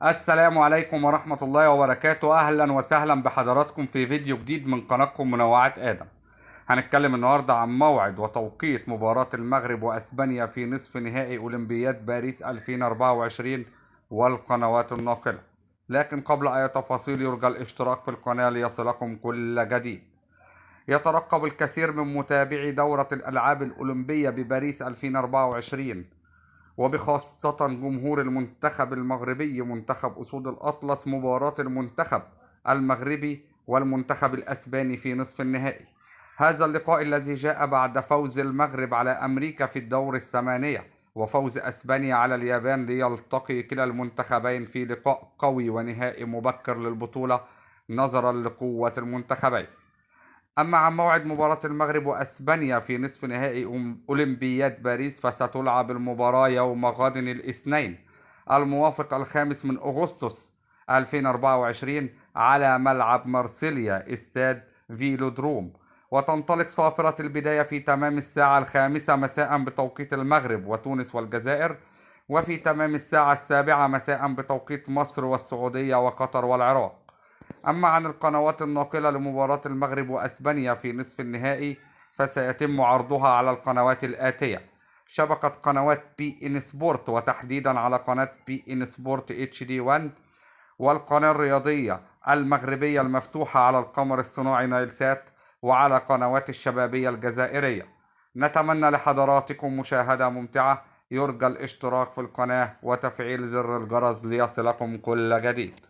السلام عليكم ورحمة الله وبركاته. أهلا وسهلا بحضراتكم في فيديو جديد من قناتكم منوعات آدم. هنتكلم النهاردة عن موعد وتوقيت مباراة المغرب وأسبانيا في نصف نهائي أولمبياد باريس 2024 والقنوات الناقلة. لكن قبل أي تفاصيل يرجى الاشتراك في القناة ليصلكم كل جديد. يترقب الكثير من متابعي دورة الألعاب الأولمبية بباريس 2024 وبخاصة جمهور المنتخب المغربي منتخب أسود الأطلس مباراة المنتخب المغربي والمنتخب الأسباني في نصف النهائي. هذا اللقاء الذي جاء بعد فوز المغرب على أمريكا في الدور الثمانية وفوز أسبانيا على اليابان، ليلتقي كلا المنتخبين في لقاء قوي ونهائي مبكر للبطولة نظرا لقوة المنتخبين. أما عن موعد مباراة المغرب وأسبانيا في نصف نهائي أولمبياد باريس، فستلعب المباراة يوم غد الاثنين الموافق 5 من أغسطس 2024 على ملعب مارسيليا استاد فيلودروم، وتنطلق صافرة البداية في تمام الساعة 5 مساء بتوقيت المغرب وتونس والجزائر، وفي تمام الساعة 7 مساء بتوقيت مصر والسعودية وقطر والعراق. أما عن القنوات الناقلة لمباراة المغرب وأسبانيا في نصف النهائي، فسيتم عرضها على القنوات الآتية: شبكة قنوات بي إن سبورت، وتحديدا على قناة بي إن سبورت اتش دي 1، والقناة الرياضية المغربية المفتوحة على القمر الصناعي نايل سات، وعلى قنوات الشبابية الجزائرية. نتمنى لحضراتكم مشاهدة ممتعة. يرجى الاشتراك في القناة وتفعيل زر الجرس ليصلكم كل جديد.